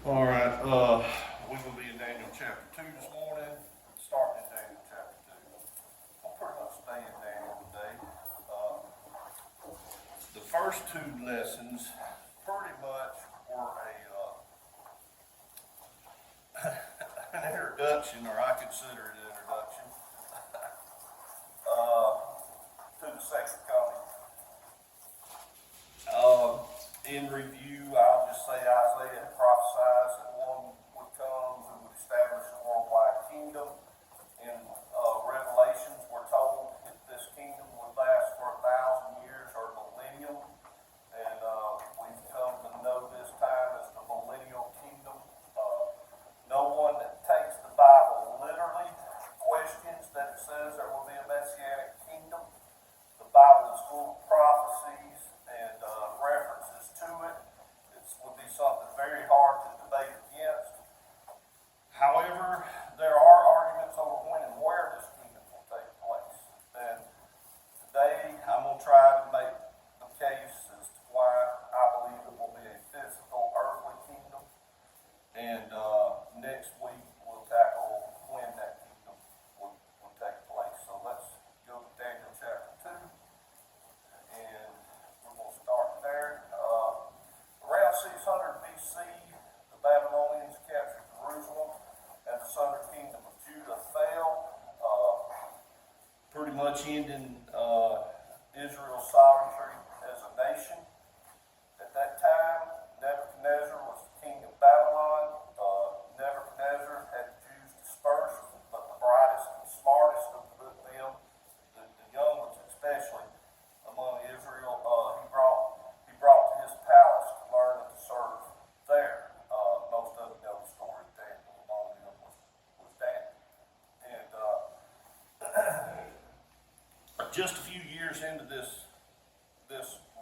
All right, we will be in Daniel chapter 2 this morning, starting in Daniel chapter 2. I'll pretty much stay in Daniel today. The first two lessons pretty much were an introduction, or I consider it an introduction, to the second coming. In review, I'll just say Isaiah prophesies that one would come who would establish a worldwide kingdom. In Revelations, we're told that this kingdom would last for 1,000 years or millennium, and we've come to know this time as the millennial kingdom. No one that takes the Bible literally questions that it says there will be a messianic kingdom. The Bible is full of prophecies and references to it. It would be something very hard to debate against. However, there are arguments over when and where this kingdom will take place. And today I'm going to try to make the case as to why I believe it will be a physical earthly kingdom. And next week we'll tackle when that kingdom will take place. So let's go to Daniel chapter 2. And we're going to start there. Around 600 BC, the Babylonians captured Jerusalem, and the southern kingdom of Judah fell, pretty much ending Israel's sovereignty as a nation. At that time, Nebuchadnezzar was the king of Babylon. Nebuchadnezzar had the Jews dispersed, but the brightest and smartest of them, the young ones especially, among Israel, he brought to his palace to learn and to serve there. Most of them know the story of Daniel. Among them was Daniel. And just a few years into this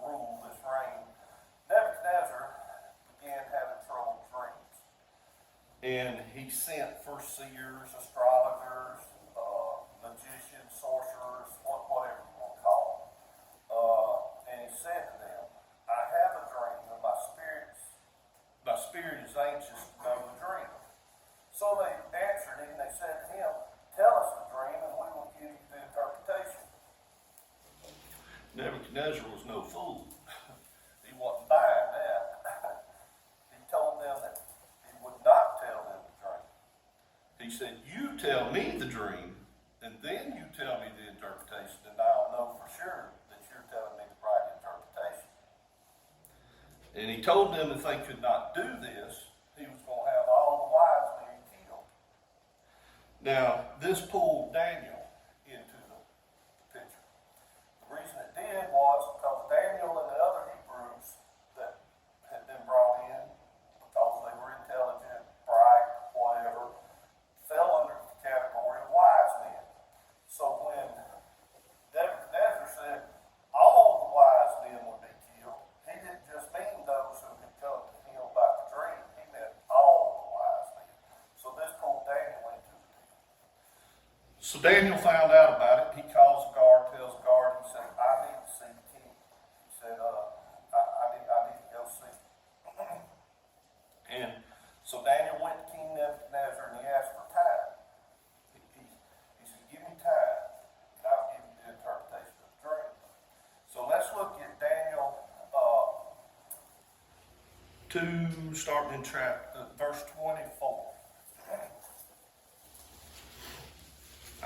rule, this reign, Nebuchadnezzar began having trouble with dreams. And he sent for seers, astrologers, magicians, sorcerers, whatever you want to call them. And he said to them, I have a dream, and my spirit is anxious to know the dream. So they answered him, and they said to him, tell us the dream, and we will give you the interpretation. Nebuchadnezzar was no fool. He wasn't buying that. He told them that he would not tell them the dream. He said, you tell me the dream, and then you tell me the interpretation, and I'll know for sure that you're telling me the right interpretation. And he told them if they could not do this, he was going to have all the wise men killed. Now, this pulled Daniel into the picture. The reason it did was because Daniel and the other Hebrews that had been brought in, because they were intelligent, bright, whatever, fell under the category of wise men. So when Nebuchadnezzar said all the wise men would be killed, he didn't just mean those who had come to him about the dream. He meant all the wise men. So this pulled Daniel into the deal. So Daniel found out about it. He calls the guard, tells the guard, he said, I need to see the king. He said, I need to go see him. And so Daniel went to King Nebuchadnezzar and he asked for time. He said, give me time, and I'll give you the interpretation of the dream. So let's look at Daniel 2, starting in verse 24.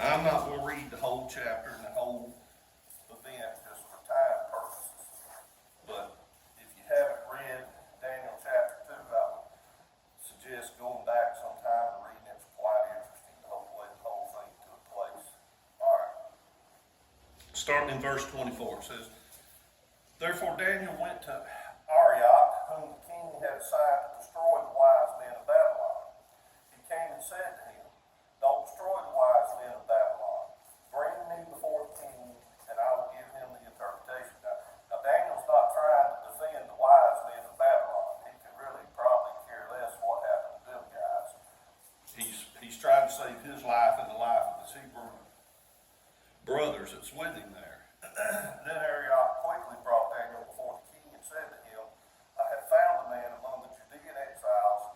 I'm not going to read the whole chapter and the whole event just for time purposes. But if you haven't read Daniel chapter 2, I would suggest going back sometime and reading it. It's quite interesting, the whole thing took place. All right. Starting in verse 24, it says, therefore Daniel went to Arioch, whom the king had assigned to destroy the wise men of Babylon. He came and said to him, don't destroy the wise men of Babylon. Bring me before the king, and I will give him the interpretation. Now Daniel's not trying to defend the wise men of Babylon. He could really probably care less what happened to them guys. He's trying to save his life and the life of his Hebrew brothers that's with him there. Then Arioch quickly brought Daniel before the king and said to him, I have found a man among the Judean exiles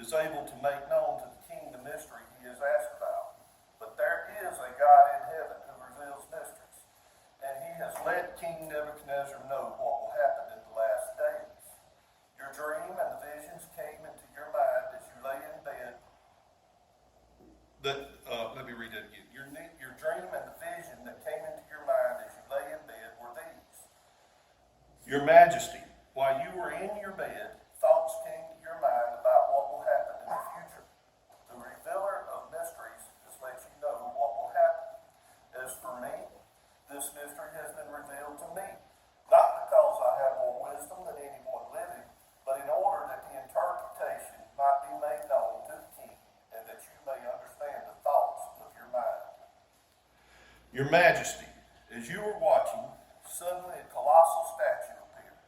is able to make known to the king the mystery he has asked about. But there is a God in heaven who reveals mysteries, and he has let King Nebuchadnezzar know what will happen in the last days. Your dream and the visions came into your mind as you lay in bed. Let me read that again. Your dream and the vision that came into your mind as you lay in bed were these. Your Majesty, while you were in your bed, thoughts came to your mind about what will happen in the future. The revealer of mysteries has let you know what will happen. As for me, this mystery has been revealed to me, not because I have more wisdom than anyone living, but in order that the interpretation might be made known to the king, and that you may understand the thoughts of your mind. Your Majesty, as you were watching, suddenly a colossal statue appeared.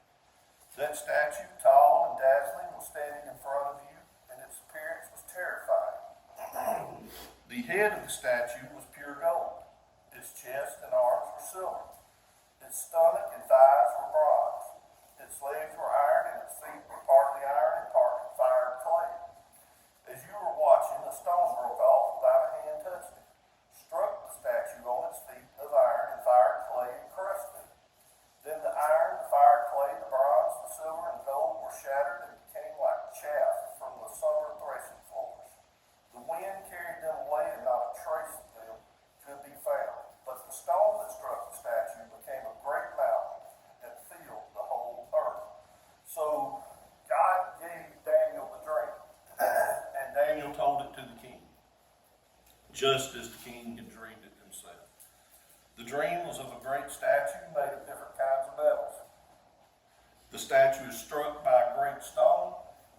That statue, tall and dazzling, was standing in front of you, and its appearance was terrifying. The head of the statue was pure gold. Its chest and arms were silver. Its stomach and thighs were bronze. Its legs were iron, and its feet were partly iron and partly fired clay. As you were watching, a stone broke off without a hand touching it, struck the statue on its feet of iron and fired clay, and crushed it. Then the iron, the fired clay, the bronze, the silver, and gold were shattered and became like chaff from the summer threshing floors. The wind carried them away, and not a trace of them could be found. But the stone that struck the statue became a great mountain and filled the whole earth. So God gave Daniel the dream, and Daniel told it to the king, just as the king had dreamed it himself. The dream was of a great statue made of different kinds of metals. The statue is struck by a great stone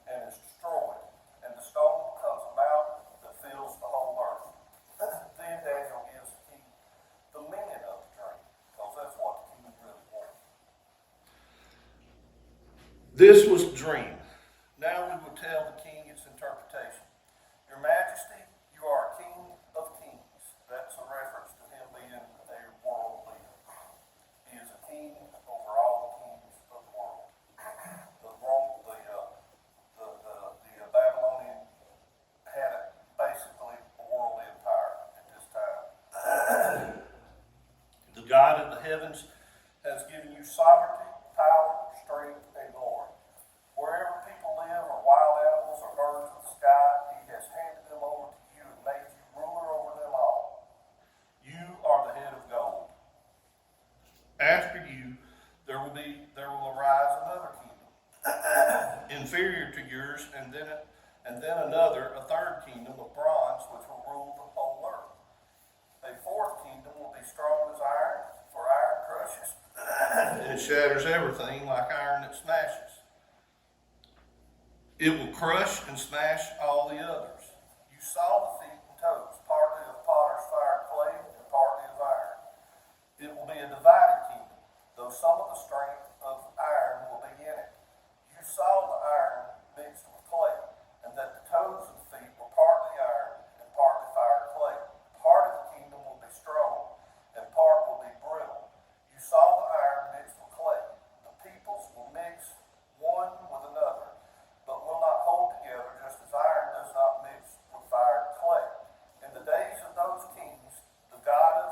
and is destroyed, and the stone becomes a mountain that fills the whole earth. Then Daniel gives the king the meaning of the dream, because that's what the king really wanted. This was the dream. Now we will tell the king its interpretation. Your Majesty, you are a king of kings. That's a reference to him being a world leader. He is a king over all the kings of the world. The Babylonian had basically a world empire at this time. The God of the heavens has given you sovereignty, power, strength, and glory. Wherever people live, or wild animals, or birds of the sky, he has handed them over to you and made you ruler over them all. You are the head of gold. After you, there will arise another kingdom, inferior to yours, and then another, a third kingdom of bronze, which will rule the whole earth. A fourth kingdom will be strong as iron, for iron crushes and it shatters everything like iron that smashes. It will crush and smash all the others. You saw the feet and toes, partly of potter's fired clay and partly of iron. It will be a divided kingdom, though some of the strength of iron will be in it. You saw the iron mixed with clay, and that the toes of the feet were partly iron and partly fired clay. Part of the kingdom will be strong, and part will be brittle. You saw the iron mixed with clay. The peoples will mix one with another, but will not hold together, just as iron does not mix with fired clay. In the days of those kings, the God of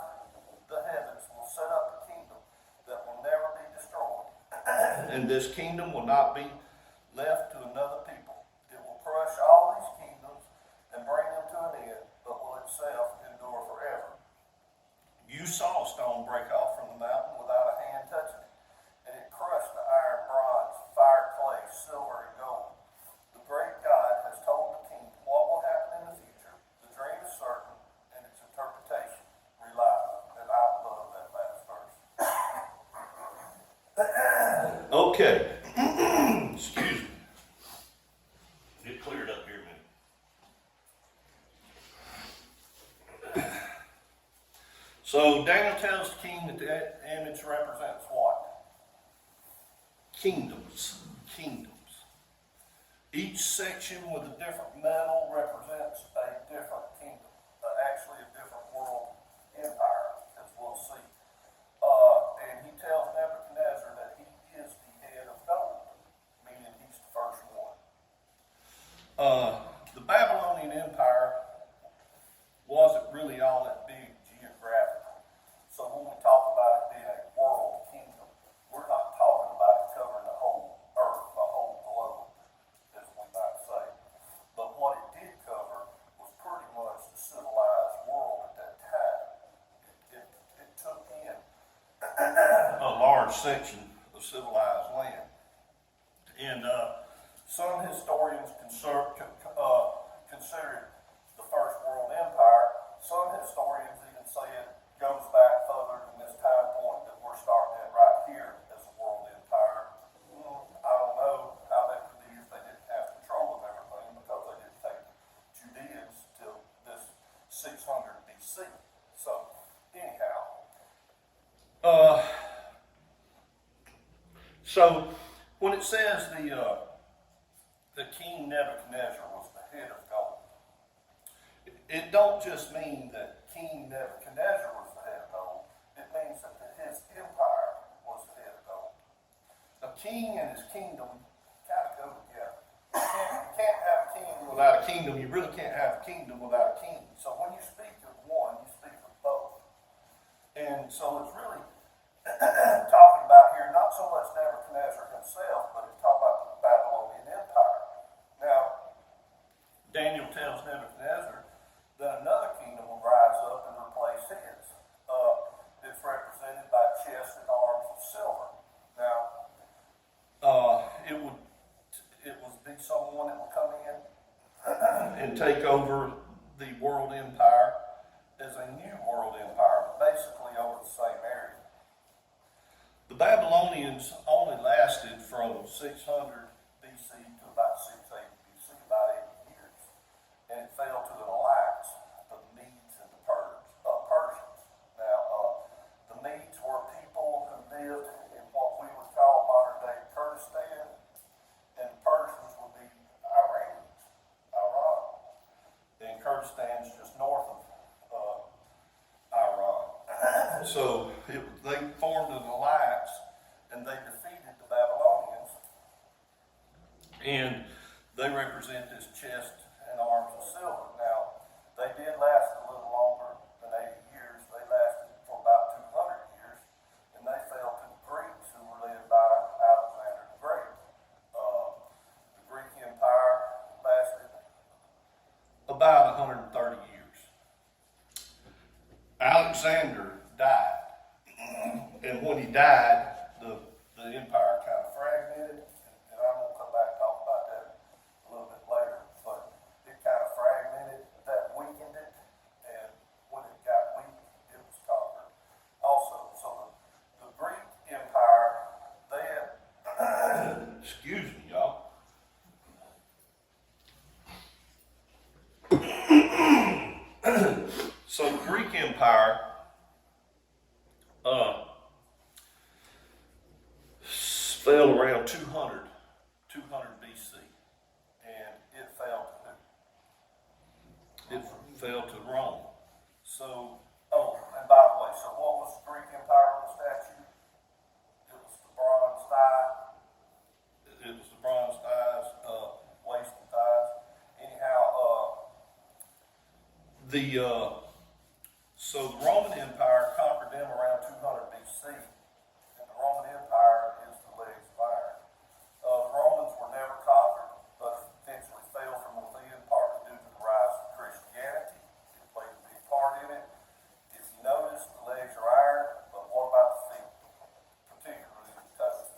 the heavens will set up a kingdom that will never be destroyed. And this kingdom will not be left to another people. It will crush all these kingdoms and bring them to an end, but will itself endure forever. You saw a stone break off from the mountain without a hand touching it, and it crushed the iron, bronze, fired clay, silver, and gold. The great God has told the king what will happen in the future. The dream is certain, and its interpretation reliable. And I love that last verse. Okay. Excuse me. It cleared up here a minute. So Daniel tells the king that the image represents what? Kingdoms. Kingdoms. Each section with a different metal represents a different kingdom, actually a different world empire, as we'll see. And he tells Nebuchadnezzar that he is the head of gold, meaning he's the first one. large section of civilized land. And some historians consider it the First World Empire. Some historians even say it goes back further than this time point that we're starting at right here as a world empire. I don't know how that could be if they didn't have control of everything, because they didn't take Judeans till this 600 BC. So anyhow, so when it says the King Nebuchadnezzar was the head of gold, it don't just mean that King Nebuchadnezzar was the head of gold. It means that his empire was the head of gold. A king and his kingdom kind of go together. You can't have a king without a kingdom. You really can't have a kingdom without a king. So when you speak of one, you speak of both. And so it's really talking about here not so much Nebuchadnezzar himself, but it's talking about the Babylonian Empire. Now, Daniel tells Nebuchadnezzar that another kingdom will rise up and replace his. It's represented by chests and arms of silver. Now, it would be someone that would come in and take over the world empire as a new world empire, but basically over the same area. The Babylonians only lasted from 600 BC to about 680 BC, about 80 years, and it fell to the alliance of the Medes and the Persians. Now, the Medes were people who lived in what we would call modern-day Kurdistan, and the Persians would be Iran. And Kurdistan is just north of Iran. So they formed an alliance, and they defeated the Babylonians, and they represent this chest and arms of silver. Now, they did last a little longer than 80 years. They lasted for about 200 years, and they fell to the Greeks, who were led by Alexander the Great. The Greek Empire lasted about 130 years. Alexander died, and when he died, the empire kind of fragmented, and I'm going to come back and talk about that a little bit later, but it kind of fragmented, that weakened it, and when it got weak, it was conquered also. So the Greek Empire, they had, excuse me, y'all. So the Greek Empire fell around 200 BC, and it fell to Rome. So, and by the way, so what was the Greek Empire on the statue? It was the bronze thigh. It was the bronze thighs, waist and thighs. Anyhow, so the Roman Empire conquered them around 200 BC, and the Roman Empire is the legs of iron. The Romans were never conquered, but eventually fell from within, partly due to the rise of Christianity. It played a big part in it. If you notice, the legs are iron, but what about the feet, particularly the toes?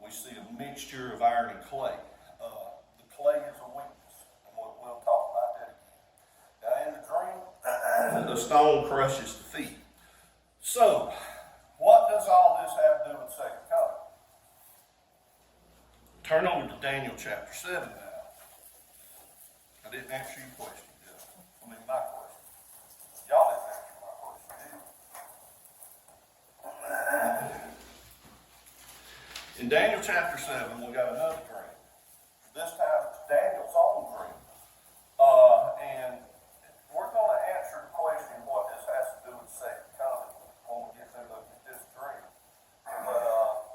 We see a mixture of iron and clay. The clay is a weakness, and we'll talk about that again. Now, in the dream, the stone crushes the feet. So, what does all this have to do with the second coming? Turn over to Daniel chapter 7 now. I didn't answer your question, did I? My question. Y'all didn't answer my question, did you? In Daniel chapter 7, we got another dream. This time it's Daniel's own dream. And we're going to answer the question what this has to do with the second coming when we get to look at this dream. But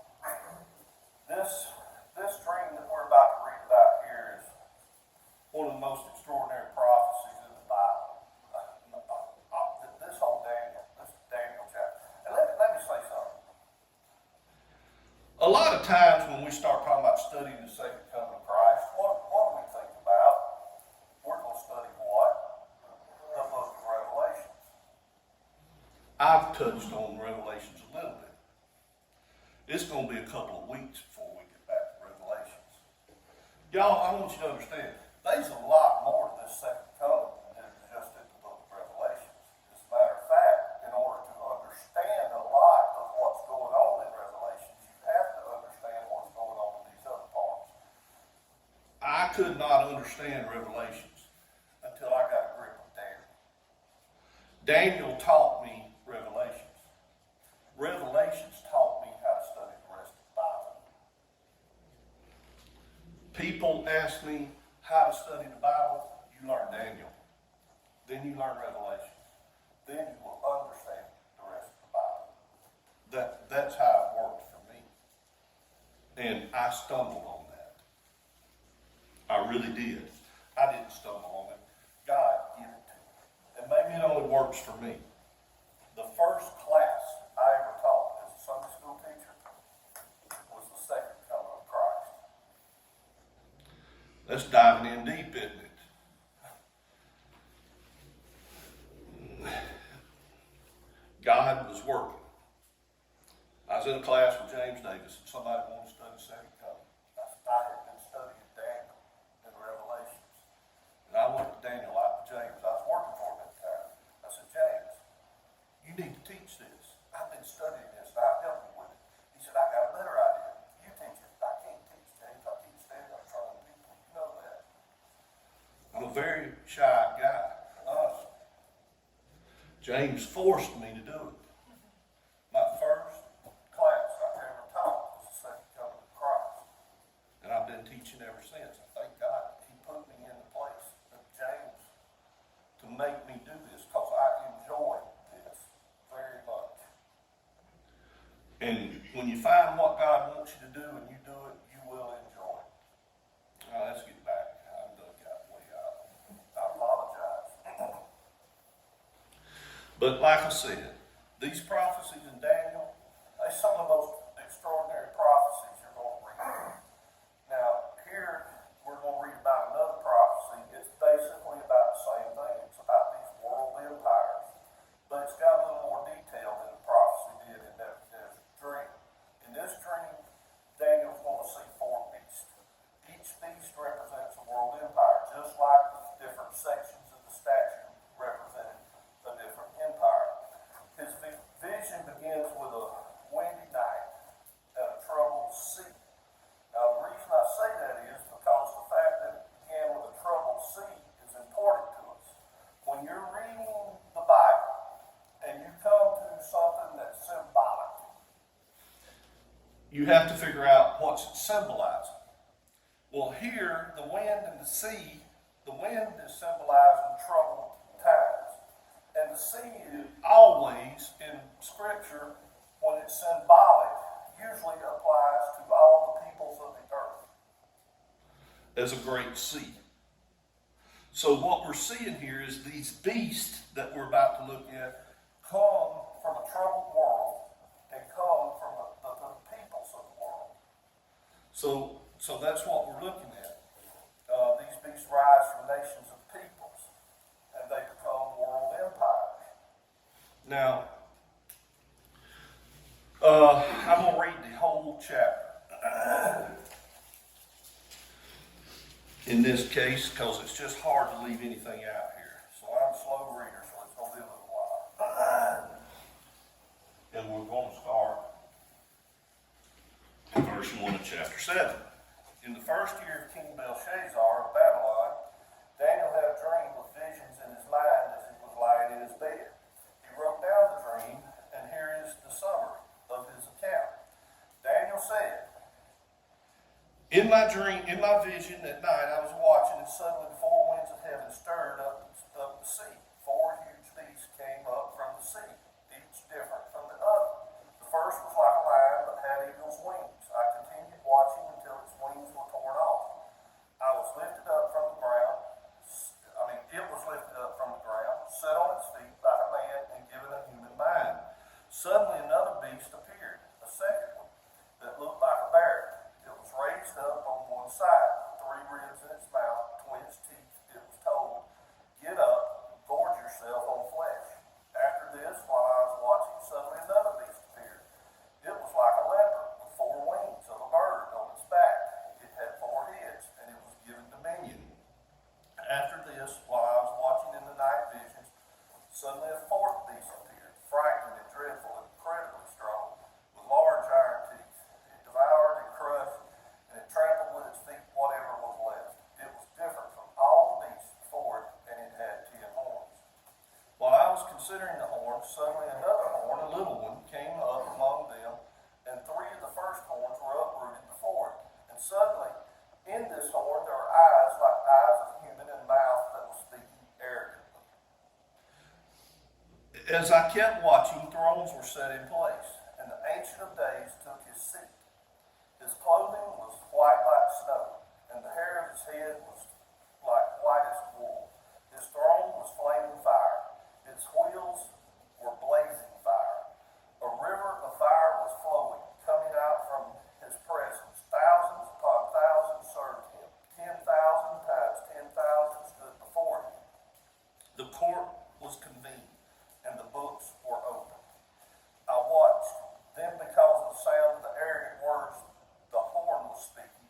this dream that we're about to read about here is one of the most extraordinary prophecies in the Bible. This whole Daniel chapter. And let me say something. A lot of times when we start talking about studying the second coming of Christ, what do we think about? We're going to study what? The book of Revelations. I've touched on Revelations a little bit. it's going to be a couple of weeks before we get back to Revelations. Y'all, I want you to understand, there's a lot more to this second coming than just in the book of Revelations. As a matter of fact, in order to understand a lot of what's going on in Revelations, you have to understand what's going on in these other parts. I could not understand Revelations until I got a grip of Daniel. Daniel taught me Revelations. Revelations taught me how to study the rest of the Bible. People ask me how to study the Bible. You learn Daniel. Then you learn Revelation. Then you will understand the rest of the Bible. That's how it worked for me. And I stumbled on that. I really did. I didn't stumble on it. God gave it to me. And maybe it only works for me. The first class I ever taught as a Sunday school teacher was the second coming of Christ. That's diving in deep, isn't it? God was working. I was in a class with James Davis, and somebody wanted to study the second coming. I had been studying Daniel and Revelations. And I looked at Daniel like James. I was working for him at the time. I said, James, you need to teach this. I've been studying this, and I'll help you with it. He said, I got a better idea. You teach it. I can't teach, James. I can't stand up in front of people. You know that. I'm a very shy guy, honestly. James forced me to do it. My first class I ever taught was the second coming of Christ. And I've been teaching ever since. I thank God he put me in the place of James to make me do this because I enjoy this very much. And when you find what God wants you to do and you do it, you will enjoy it. Now let's get back. I done got way out. I apologize. But like I said, these prophecies in Daniel, they're some of the most extraordinary prophecies you're going to read. Now, here we're going to read about another prophecy. It's basically about the same thing. It's about these world empires. But it's got a little more detail than the prophecy did in Nebuchadnezzar's dream. In this dream, Daniel's going to see four beasts. Each beast represents a world empire, just like the different sections of the statue represented a different empire. His vision begins with a windy night and a troubled sea. Now, the reason I say that is because the fact that it began with a troubled sea is important to us. When you're reading the Bible and you come to something that's symbolic, you have to figure out what's it symbolizing. Well, here, the wind and the sea, the wind is symbolizing troubled times. And the sea is always in Scripture, when it's symbolic, usually applies to all the peoples of the earth as a great sea. So what we're seeing here is these beasts that we're about to look at come from a troubled world and come from the peoples of the world. So that's what we're looking at. These beasts rise from nations of peoples, and they become world empires. Now, I'm going to read the whole chapter in this case because it's just hard to leave anything out here. So I'm a slow reader, so it's going to be a little while. And we're going to start in verse 1 of chapter 7. In the first year of King Belshazzar of Babylon, Daniel had a dream with visions in his mind as he was lying in his bed. He wrote down the dream, and here is the summary of his account. Daniel said, in my vision at night, I was watching, and suddenly the four winds of heaven stirred up the sea. Four huge beasts came up from the sea, each different from the other. The first was like a lion, but had eagle's wings. I continued watching until its wings were torn off. It was lifted up from the ground, set on its feet like a man, and given a human mind. Suddenly another beast appeared, a second one, that looked like a bear. It was raised up on one side, 3 ribs in its mouth, between its teeth. It was told, As I kept watching, thrones were set in place, and the Ancient of Days took his seat. His clothing was white like snow, and the hair of his head was like whitest wool. His throne was flaming fire. Its wheels were blazing fire. A river of fire was flowing, coming out from his presence. Thousands upon thousands served him. 10,000 times 10,000 stood before him. The court was convened, and the books were opened. I watched. Then, because of the sound of the arrogant words the horn was speaking,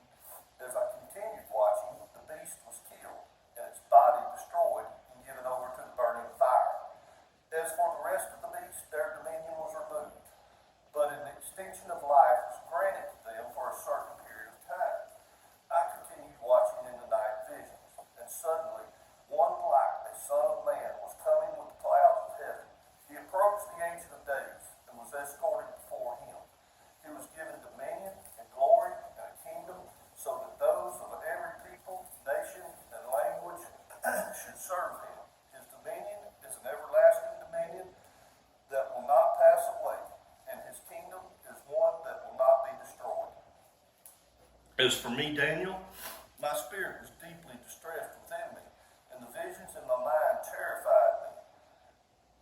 as I continued watching, the beast was killed, and its body destroyed and given over to the burning fire. As for the rest of the beasts, their dominion was removed, but an extension of life was granted to them for a certain period of time. I continued watching in the night visions, and suddenly one like a son of man was coming with the clouds of heaven. He approached the Ancient of Days and was escorted before him. He was given dominion and glory and a kingdom, so that those of every people, nation, and language should serve him. His dominion is an everlasting dominion that will not pass away, and his kingdom is one that will not be destroyed. As for me, Daniel, my spirit was deeply distressed within me, and the visions in my mind terrified me.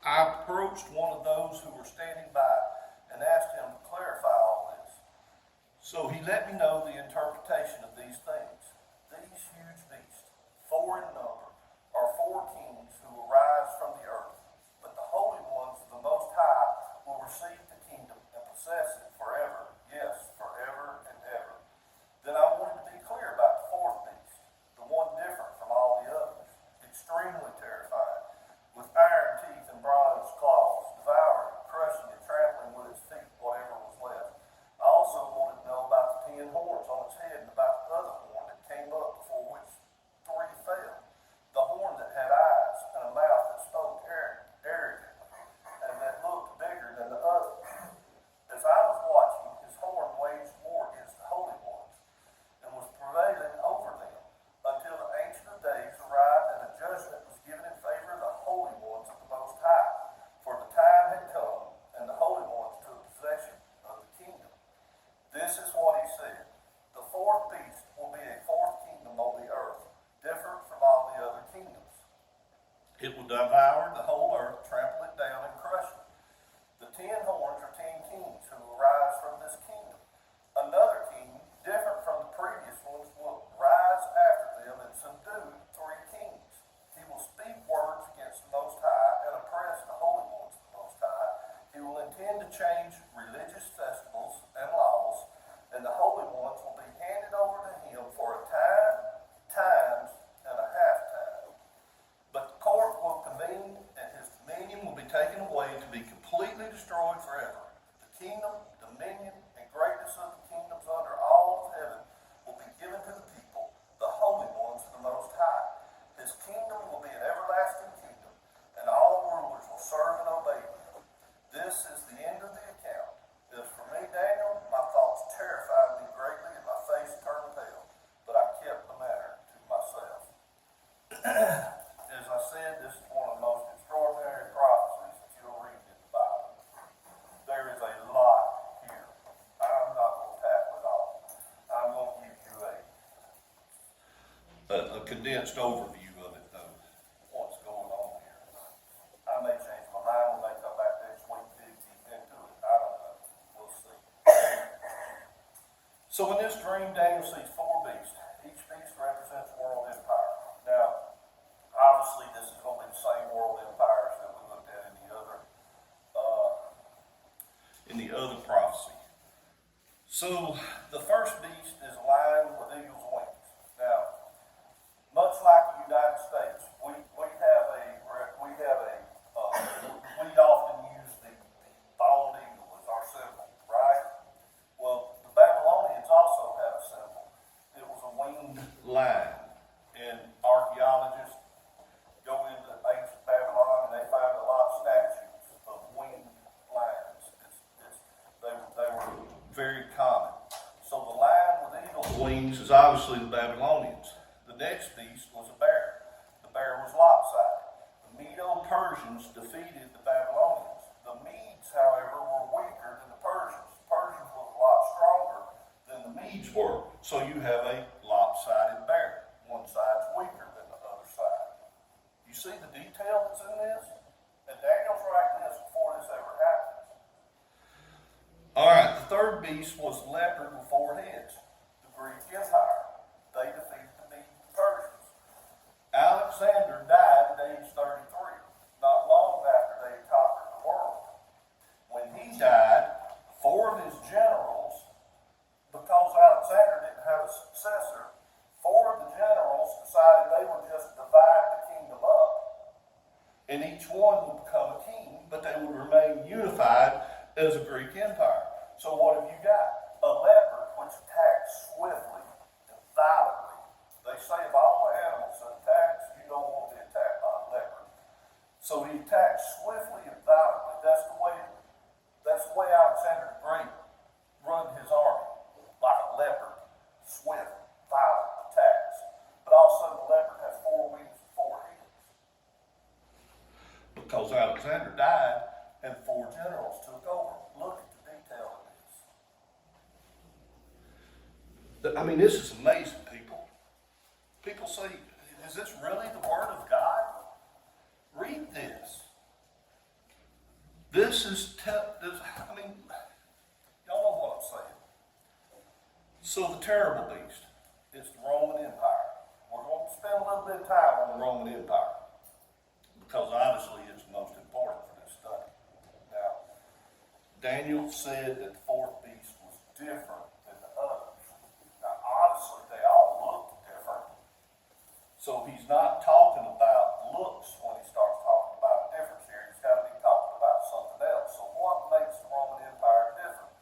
I approached one of those who were standing by and asked him to clarify all this. So he let me know the interpretation of these things. These huge beasts, 4 in number, are 4 kings who will rise from the earth, but the holy ones of the Most High will receive the kingdom and possess it forever, yes, forever and ever. Then I wanted to be clear about the 4th beast, the one different from all the others, extremely terrifying, with iron teeth and bronze claws, devouring, crushing, and trampling with its feet whatever was left. I also wanted to know about the 10 horns on its head and about the other horn that came up before which 3 fell, the horn that had eyes and a mouth that spoke arrogant and that looked bigger than the other. As I was watching, his horn waged war against the holy ones and was prevailing over them until the Ancient of Days arrived and a judgment was given in favor of the holy ones of the Most High. For the time had come, and the holy ones took possession of the kingdom. This is what he said. The 4th beast will be a 4th kingdom on the earth, different from all the other kingdoms. It will devour the whole earth, trample it down, and crush it. The 10 horns are 10 kings who will rise from this kingdom. Another king, different from the previous ones, will rise after them and subdue 3 kings. He will speak words against the Most High and oppress the holy ones of the Most High. He will intend to change religious festivals and laws, and the holy ones will be handed over to him for a time, times, and a half time. But the court will convene, and his dominion will be taken away to be completely destroyed forever. The kingdom, dominion, and greatness of the kingdoms under all of heaven will be given to the people, the holy ones of the Most High. His kingdom will be an everlasting kingdom, and all rulers will serve and obey him. This is the end of the account. As for me, Daniel, my thoughts terrified me greatly, and my face turned pale, but I kept the matter to myself. As I said, this is one of the most extraordinary prophecies that you'll read in the Bible. There is a lot here. I'm not going to tackle it all. I'm going to give you a condensed overview of it, though, what's going on here. I may change my mind when they come back next week to dig deep into it. I don't know. We'll see. So in this dream, Daniel sees 4 beasts. Each beast represents a world empire. Now, obviously, this is going to be the same world empires that we looked at in the other prophecy. So the first beast is a lion with eagle's wings. Now, much like the United States, we often use the bald eagle as our symbol, right? Well, the Babylonians also had a symbol. It was a winged lion, and archaeologists go into ancient Babylon and they find a lot of statues of winged lions. They were very common. So the lion with eagle's wings is obviously the Babylonians. The next beast was a bear. The bear was lopsided. The Medo-Persians defeated the Babylonians So you have a lopsided bear. One side's weaker than the other side. You see the detail that's in this? And Daniel's writing this before this ever happens. All right, the third beast was the leopard with four heads, the Greek Empire. They defeated the Persians. Alexander died at age 33, not long after they had conquered the world. When he died, four of his generals, because Alexander didn't have a successor, four of the generals decided they would just divide the kingdom up, and each one would become a king, but they would remain unified as a Greek empire. So what have you got? A leopard which attacks swiftly and violently. They say of all the animals that attacks, you don't want to be attacked by a leopard. So he attacks swiftly and violently. That's the way Alexander the Great run his army, like a leopard, swift, violent attacks. But also the leopard has four wings and four heads. Because Alexander died and four generals took over. Look at the detail of this. I mean, this is amazing, people. People say, is this really the Word of God? Read this. This is, I mean, y'all know what I'm saying. So the terrible beast is the Roman Empire. We're going to spend a little bit of time on the Roman Empire because obviously it's the most important for this study. Now, Daniel said that the fourth beast was different than the others. Now, honestly, they all looked different. So he's not talking about looks when he starts talking about a difference here. He's got to be talking about something else. So what makes the Roman Empire different?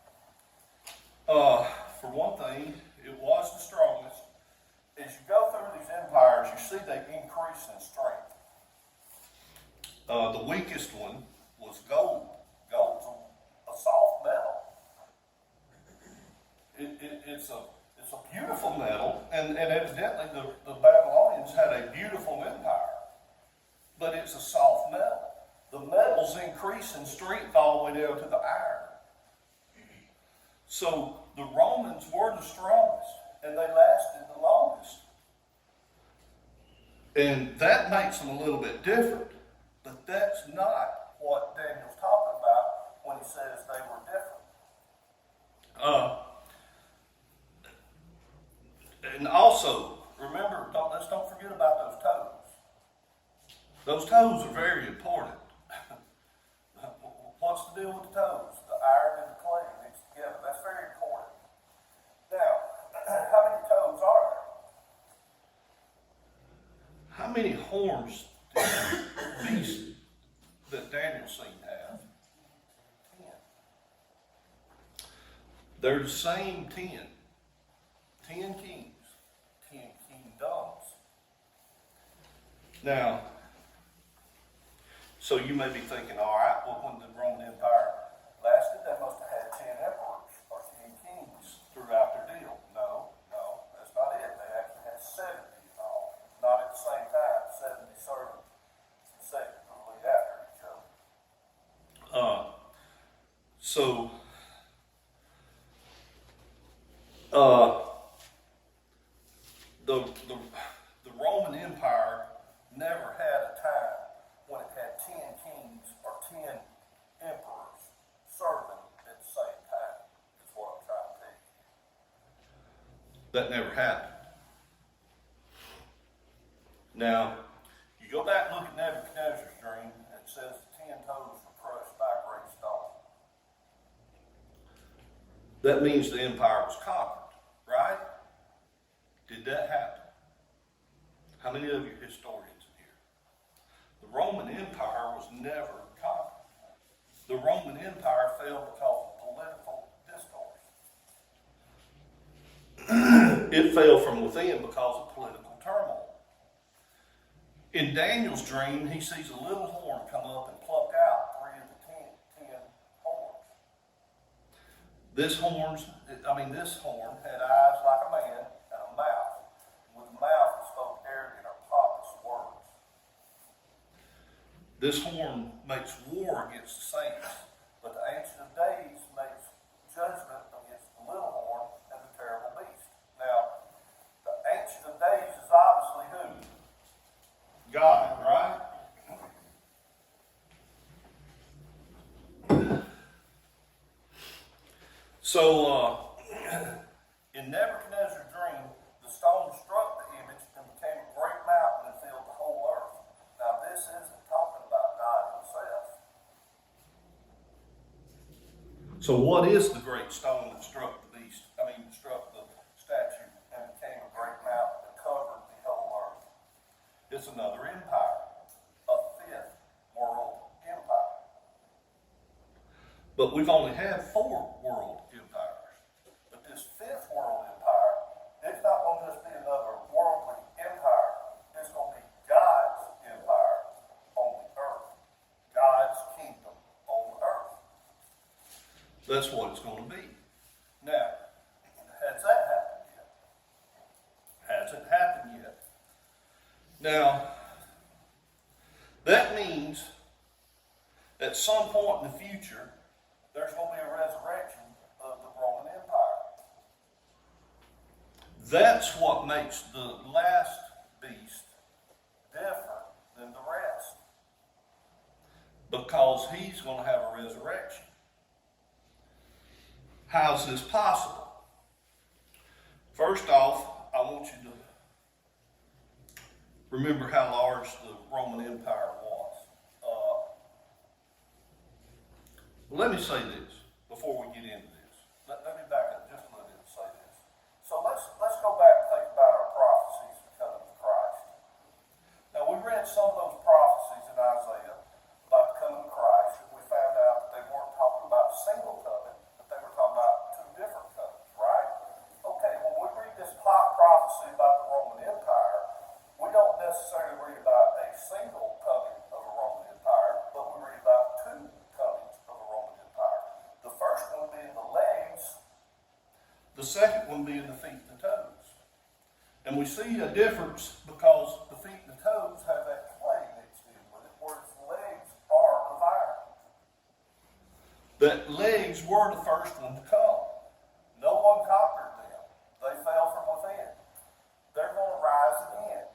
For one thing, it was the strongest. As you go through these empires, you see they increase in strength. The weakest one was gold. Gold's a soft metal. It's a beautiful metal, and evidently the Babylonians had a beautiful empire, but it's a soft metal. The metals increase in strength all the way down to the iron. So the Romans were the strongest, and they lasted the longest. And that makes them a little bit different, but that's not what Daniel's talking about when he says they were different. And also, remember, let's don't forget about those toes. Those toes are very important. What's the deal with the toes? The iron and the clay mixed together. That's very important. Now, how many toes are there? How many horns did the beast that Daniel seen have? 10. They're the same 10. 10 kings. 10 kingdoms. Now, so you may be thinking, all right, well, when the Roman Empire lasted, they must have had 10 emperors or 10 kings throughout their deal. No, that's not it. They actually had 70 in all. Not at the same time, 70 servants consecutively after each other. The Roman Empire never had a time when it had 10 kings or 10 emperors serving at the same time, is what I'm trying to tell you. That never happened. Now, you go back and look at Nebuchadnezzar's dream, and it says the 10 toes were crushed by a great stone. That means the empire was conquered, right? Did that happen? How many of you historians in here? The Roman Empire was never conquered. The Roman Empire fell because of political discourse. It fell from within because of political turmoil. In Daniel's dream, he sees a little horn come up and pluck out 3 of the 10 horns. This horn had eyes like a man and a mouth. With a mouth that spoke arrogant or pompous words. This horn makes war against the saints, but the Ancient of Days makes judgment against the little horn and the terrible beast. Now, So, in Nebuchadnezzar's dream, the stone struck the image and became a great mountain and filled the whole earth. Now, this isn't talking about God himself. So what is the great stone that struck struck the statue and became a great mountain that covered the whole earth? It's another empire, a fifth world empire. But we've only had 4 world empires. But this fifth world empire, it's not going to just be another worldly empire. It's going to be God's empire on the earth. God's kingdom on the earth. That's what it's going to be. Now, has that happened yet? Hasn't happened yet. Now, that means at some point in the future, there's going to be a resurrection of the Roman Empire. That's what makes the last beast different than the rest. Because he's going to have a resurrection. How's this possible? First off, I want you to remember how large the Roman Empire was. Let me say this before we get into this. Let me back up just a little bit and say this. So let's go back and think about our prophecies coming to Christ. Now, we read some of those prophecies in Isaiah about the coming of Christ, and we found out that they weren't talking about a single covenant, but they were talking about 2 different covenants, right? Okay, when we read this prophecy about the Roman Empire, we don't necessarily read about a single coming of a Roman Empire, but we read about 2 comings of a Roman Empire. The first one being the legs, the second one being the feet and the toes. And we see a difference because the feet and the toes have that clay mixed in with it, whereas the legs are of iron. That legs were the first one to come. No one conquered them. They fell from within. They're going to rise again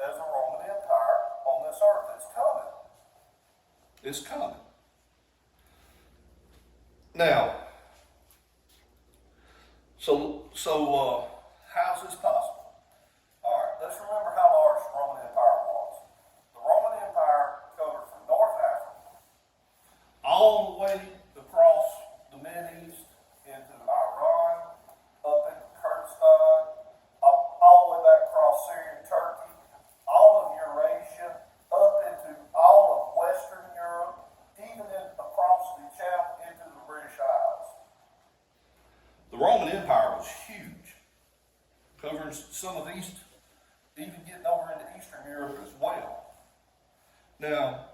as a Roman Empire on this earth. It's coming. It's coming. Now, so how's this possible? All right, let's remember how large the Roman Empire was. The Roman Empire covered from North Africa all the way across the Mideast into Iran, up into Kurdistan, all the way back across Syria and Turkey, all of Eurasia, up into all of Western Europe, even across the Channel into the British Isles. The Roman Empire was huge, covering some of East, even getting over into Eastern Europe as well. Now,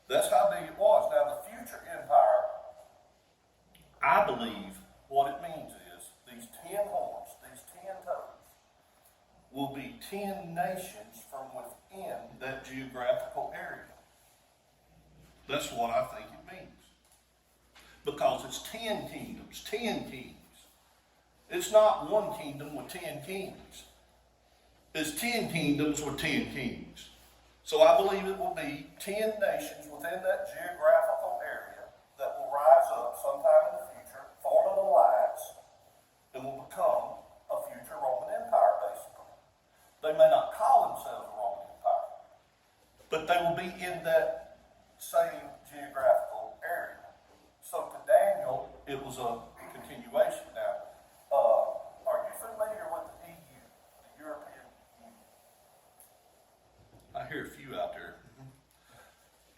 that's how big it was. Now, the future empire, I believe what it means is these 10 horns, these 10 toes, will be 10 nations from within that geographical area. That's what I think it means. Because it's 10 kingdoms, 10 kings. It's not one kingdom with 10 kings. It's 10 kingdoms with 10 kings. So I believe it will be 10 nations within that geographical area that will rise up sometime in the future, form an alliance, and will become a future Roman Empire, basically. They may not call themselves a Roman Empire, but they will be in that same geographical area. So to Daniel, it was a continuation. Now, are you familiar with the EU, the European Union? I hear a few out there.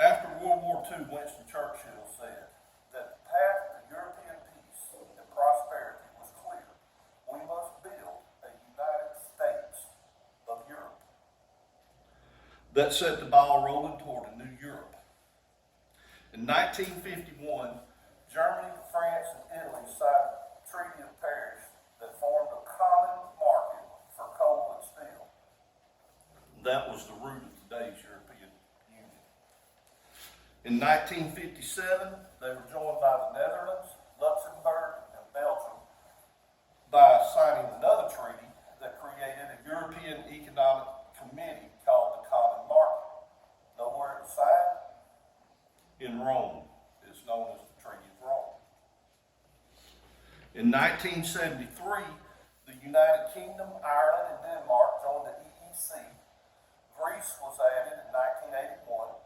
After World War II, Winston Churchill said that the path to European peace and prosperity was clear. We must build a United States of Europe. That set the ball rolling toward a new Europe. In 1951, Germany, France, and Italy signed the Treaty of Paris that formed a common market for coal and steel. That was the root of today's European Union. In 1957, they were joined by the Netherlands, Luxembourg, and Belgium by signing another treaty that created a European Economic Committee called the Common Market. Know where it was signed? In Rome. It's known as the Treaty of Rome. In 1973, the United Kingdom, Ireland, and Denmark joined the EEC. Greece was added in 1981.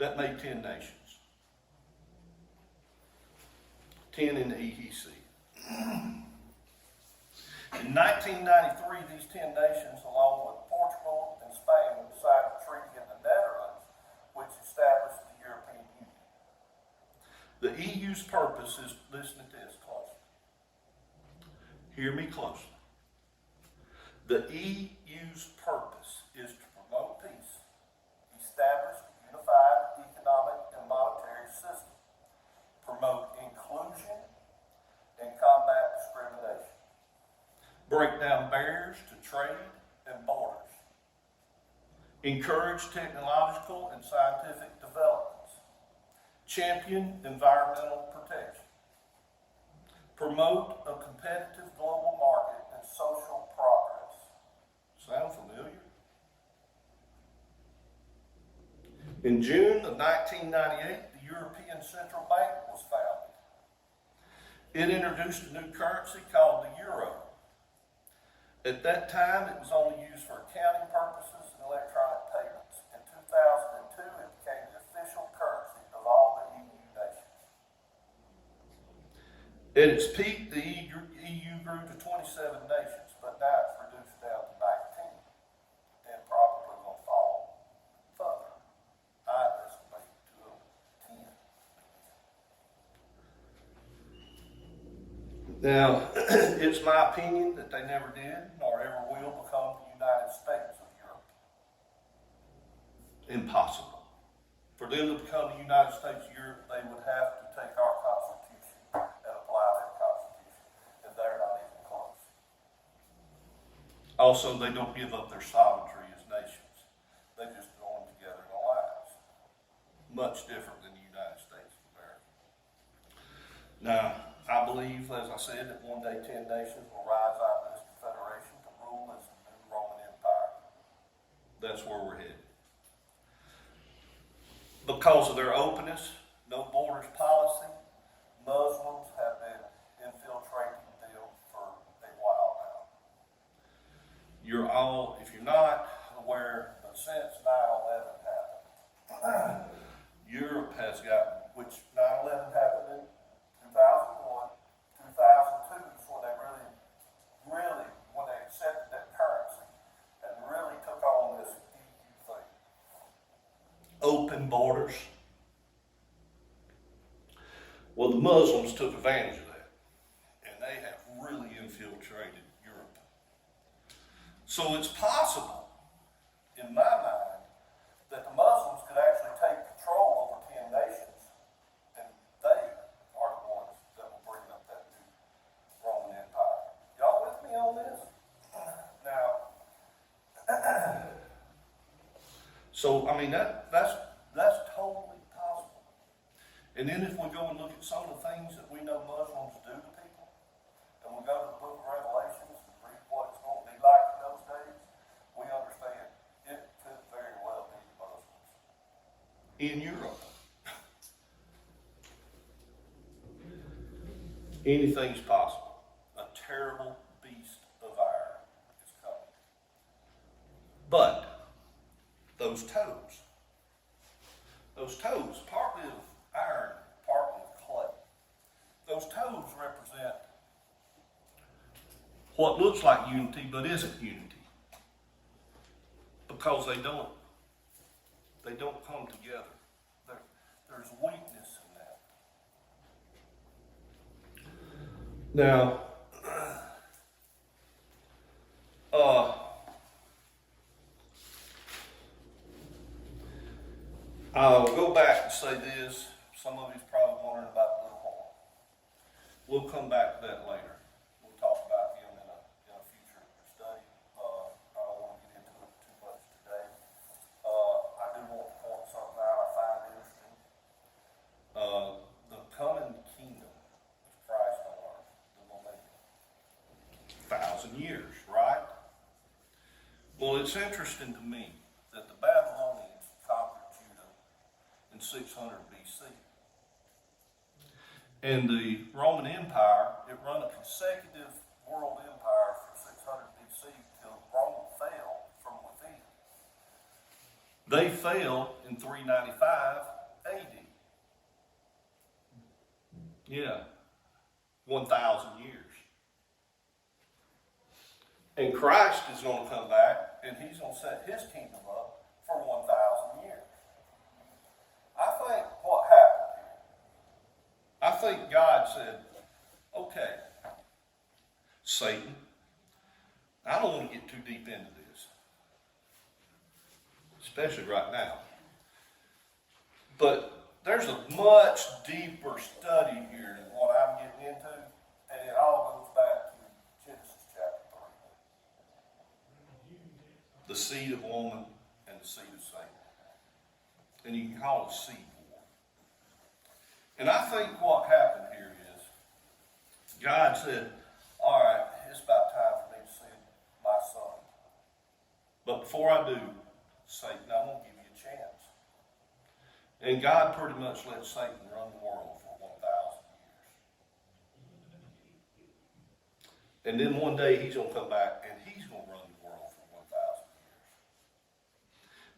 That made 10 nations. 10 in the EEC. In 1993, these 10 nations, along with Portugal and Spain, signed a treaty in the Netherlands, which established the European Union. The EU's purpose is, listen to this closely. Hear me closely. The EU's purpose is to promote peace, establish a unified economic and monetary system, promote inclusion, and combat discrimination, break down barriers to trade and borders, encourage technological and scientific developments, champion environmental protection, promote a competitive global market and social progress. Sound familiar? In June of 1998, the European Central Bank was founded. It introduced a new currency called the euro. At that time, it was only used for accounting purposes and electronic payments. In 2002, it became the official currency of all the EU nations. At its peak, the EU grew to 27 nations, but now it's reduced down to 19, and probably will fall further. I estimate to 10. Now, it's my opinion that they never did, nor ever will become the United States of Europe. Impossible. For them to become the United States of Europe, they would have to take our Constitution and apply their Constitution, and they're not even close. Also, they don't give up their sovereignty as nations. They just join together in alliance. Much different than the United States of America. Now, I believe, as I said, that one day 10 nations will rise out of this confederation to rule as a new Roman Empire. That's where we're headed. Because of their openness, no borders policy, Muslims have been infiltrating them for a while now. You're all, if you're not aware, but since 9/11 happened, Europe has gotten, which 9/11 happened in 2001, 2002 is when they really, when they accepted that currency and really took on this EU thing. Open borders. Well, the Muslims took advantage of that, and they have really infiltrated Europe. So it's possible, in my mind, that the Muslims could actually take control over 10 nations, and they are the ones that will bring up that new Roman Empire. Y'all with me on this? Now, so I mean that's totally possible. And then if we go and look at some of the things that we know Muslims do to people, and we go to the book of Revelations and read what it's going to be like in those days, we understand it could very well be Muslims in Europe. Anything's possible. A terrible beast of iron is coming. But those toes, partly of iron, partly of clay, those toes represent what looks like unity but isn't unity. Because they don't come together. There's weakness in that. Now, I'll go back and say this. Some of you's probably wondering about the little horn. We'll come back to that later. We'll talk about him in a future study. I don't want to get into it too much today. I do want to point something out I find interesting. The coming kingdom of Christ on earth, the millennium. 1,000 years, right? Well, it's interesting to me that the Babylonians conquered Judah in 600 BC. And the Roman Empire, it run a consecutive world empire from 600 BC till Rome fell from within. They fell in 395 AD. Yeah, 1,000 years. And Christ is going to come back, and he's going to set his kingdom up for 1,000 years. I think what happened here, I think God said, okay, Satan, I don't want to get too deep into this, especially right now. But there's a much deeper study here than what I'm getting into, and it all goes back to Genesis chapter 3. The seed of woman and the seed of Satan. And you can call it seed war. And I think what happened here is, God said, all right, it's about time for me to send my son. But before I do, Satan, I'm going to give you a chance. And God pretty much let Satan run the world for 1,000 years. And then one day he's going to come back and he's going to run the world for 1,000 years.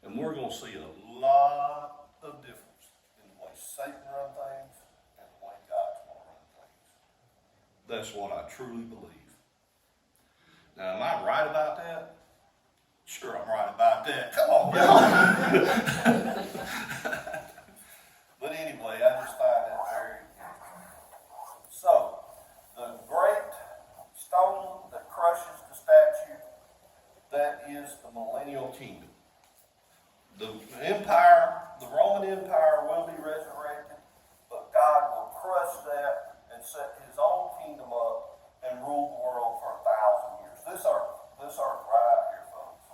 And we're going to see a lot of difference in the way Satan runs things and the way God's going to run things. That's what I truly believe. Now, am I right about that? Sure, I'm right about that. Come on, y'all. But anyway, I just find that very interesting. So, the great stone that crushes the statue, that is the millennial kingdom. The empire, the Roman Empire will be resurrected, but God will crush that and set his own kingdom up and rule the world for 1,000 years. This earth right here, folks.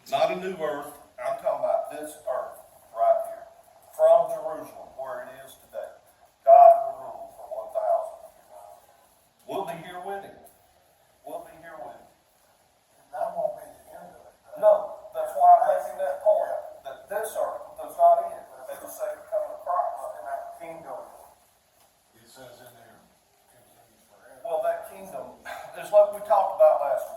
Not a new earth. I'm talking about this earth right here. From Jerusalem, where it is today. God will rule for 1,000 years. We'll be here with him. We'll be here with him. That won't be the end of it. No, that's why I'm making that point. That this earth does not end. They just say coming to Christ. And that kingdom, it says in there, continues forever. Well, that kingdom is like we talked about last week.